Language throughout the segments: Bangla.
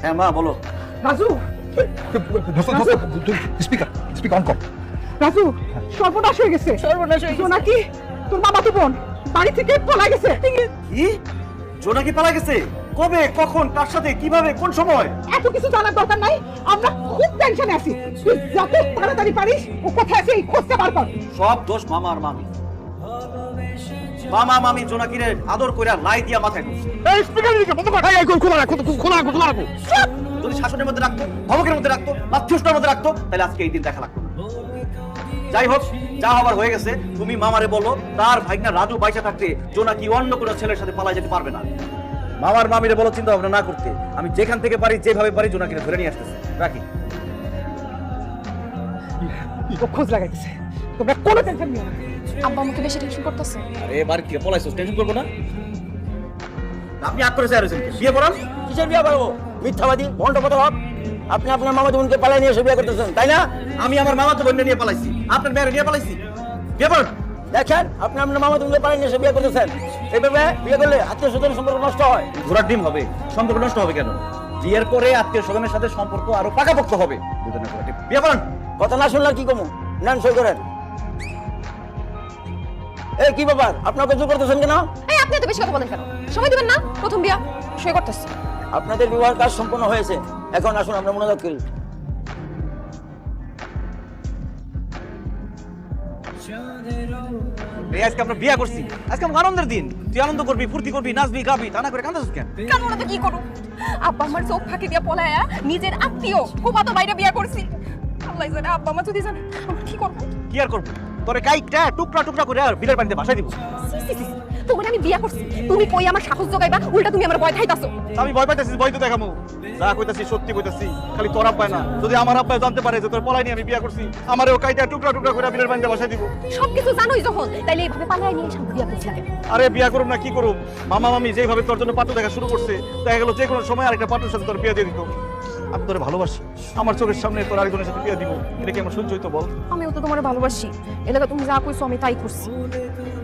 হ্যাঁ মা বলো। রাজু স্পিকার অন কর। রাজু সর্বনাশ হয়ে গেছে। সর্বনাশ হয়ে গেছে। নাকি তোর মামা তো বোন বাড়ি থেকে পলাই গেছে। কি জোনাকি পালা গেছে? কবে, কখন, কার সাথে, কিভাবে, কোন সময়? এত কিছু জানার দরকার নাই, আমরা খুব টেনশনে আছি। তুই যত তাড়াতাড়ি পারিস ও কোথায় আছে এই খোঁজটা বার কর। সব দোষ মামা আর মামি। মামা মামি জোনাকিরে আদর কইরা লাই দিয়া মাথায় তুলছে। এই স্পিকার দিকে বন্ধ কর। এই খোলা রাখো, খোলা রাখো, খোলা রাখো। যদি শাসনের মধ্যে রাখতো, ধমকের মধ্যে রাখতো, মাতৃষ্ণার মধ্যে রাখতো, তাহলে আজকে এই দিন দেখা লাগতো না। যাই হোক, যা হবার হয়ে গেছে। তুমি মামারে বলো তার ভাইগনা রাজু বাইসা থাকতে জোনাকি অন্য কোনো ছেলের সাথে পালাই যেতে পারবে না। মামার মামিরে বলো চিন্তা ভাবনা না করতে। আমি যেখান থেকে পারি, যেভাবে পারি জোনাকিরে ধরে নিয়ে আসতেছি। রাখি। ও খোঁজ লাগাইতেছে, তোমরা কোনো টেনশন নিও না। আব্বা আমাকে বেশি টেনশন করতেছে। আরে বাড়ি থেকে পলাইছো, টেনশন করবো না। আপনি আগ করে চাইছেন বিয়ে করান? কিসের বিয়ে করবো? মিথ্যাবাদী ভণ্ড প্রতারক। আপনি আপনার মামা বোনকে পালাই নিয়ে এসে বিয়ে করতেছেন, তাই না? আমি আমার মামা তো বোনকে নিয়ে পালাইছি, আপনার মেয়েরে নিয়ে পালাইছি। বিয়ে করেন। দেখেন, আপনি আপনার মামা বোনকে পালাই নিয়ে এসে বিয়ে করতেছেন। এইভাবে বিয়ে করলে আত্মীয় স্বজনের সম্পর্ক নষ্ট হয়। ঘোড়ার ডিম হবে, সম্পর্ক নষ্ট হবে কেন? বিয়ের পরে আত্মীয় স্বজনের সাথে সম্পর্ক আরো পাকাপোক্ত হবে। দুজনের ঘোড়ার ডিম। বিয়ে করেন। কথা না শুনলে কি কমু? নেন সই করেন। এই কি ব্যাপার, আপনার কিছু করতেছেন কেন? এই আপনি এত বেশি কথা বলেন কেন? সময় দিবেন না? প্রথম বিয়া সই করতেছি। আপনাদের বিবাহের কাজ সম্পূর্ণ হয়েছে, এখন আসুন আমরা মোনাজাত করি। এই আজকে আমরা বিয়ে করছি, আজকে আমার আনন্দের দিন। তুই আনন্দ করবি, ফুর্তি করবি, নাচবি, গাবি, তা না করে কান্দাছিস কেন? কেন ওরা তো কি করুক? আব্বা আমার চোখ ফাঁকি দিয়া পলায়া নিজের আত্মীয় ফুফাতো বাইরে বিয়া করছি। আল্লাহ জানে আব্বা মা যদি জানে আমরা কি করবো? কি আর করবো? তোরে কাইটা টুকরা টুকরা করে আর বিলের পানিতে ভাসাই দিব। তোমার আমি বিয়া করছি, তুমি কই আমার সাহস জোগাইবা, উল্টা তুমি আমার ভয় খাইতাছো। আমি ভয় পাইতেছি, ভয় তো দেখামু। যা কইতাছি সত্যি কইতাছি, খালি তোর আব্বাই না, যদি আমার আব্বাই জানতে পারে যে তোর পলাই নিয়ে আমি বিয়া করছি, আমারও কাইটা টুকরা টুকরা করে বিলের পানিতে ভাসাই দিব। সবকিছু জানোই যখন, তাইলে এইভাবে পালাই নিয়ে সব বিয়া করছি লাগে। আরে বিয়া করুম না কি করুম? মামা মামি যেভাবে তোর জন্য পাত্র দেখা শুরু করছে, দেখা গেল যে কোনো সময় আরেকটা পাত্রের সাথে তোর বিয়ে দিয়ে দিত। আমি তোরে ভালোবাসি, আমার চোখের সামনে তোর আরেকজনের সাথে বিয়ে দিব, এটা কি আমার সহ্য হইতো বল? আমিও তো তোমার ভালোবাসি, এলাকা তুমি যা কইছো আমি তাই করছি।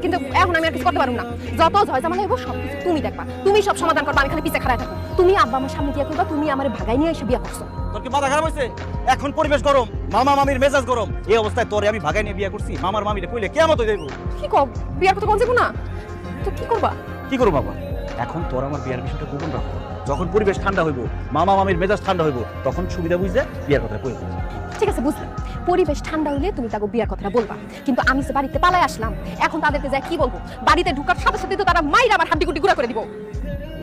কিন্তু এখন আমি আর কিছু করতে পারবো না। যত ঝয় ঝামেলা হইব সব কিছু তুমি দেখবা, তুমি সব সমাধান করবা, আমি খালি পিছে খাড়ায় থাকবো। তুমি আব্বা আমার সামনে দিয়া কইবা তুমি আমার ভাগাই নিয়ে এসে বিয়া করছো। তোর কি মাথা খারাপ হয়েছে? এখন পরিবেশ গরম, মামা মামির মেজাজ গরম, এই অবস্থায় তোরে আমি ভাগাই নিয়ে বিয়ে করছি, মামার মামিরে কইলে কেমন হয়ে যাইব? কি কব, বিয়ার কথা কোন যাবো না তো কি করবা? কি করব বাবা? এখন তোর আমার বিয়ার বিষয়টা গোপন রাখো। যখন পরিবেশ ঠান্ডা হইব, মামা মামির মেজাজ ঠান্ডা হইব, তখন সুবিধা বুঝে বিয়ার কথা কইব। ঠিক আছে বুঝলাম, পরিবেশ ঠান্ডা হলে তুমি তাকে বিয়ার কথাটা বলবা। কিন্তু আমি যে বাড়িতে পালাই আসলাম, এখন তাদেরকে যাই কি বলবো? বাড়িতে ঢুকার সাথে সাথে তো তারা মাইরা আবার হাড্ডি গুড্ডি গুড়া করে দিব।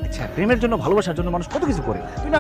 আচ্ছা, প্রেমের জন্য ভালোবাসার জন্য মানুষ কত কিছু করে। তুই না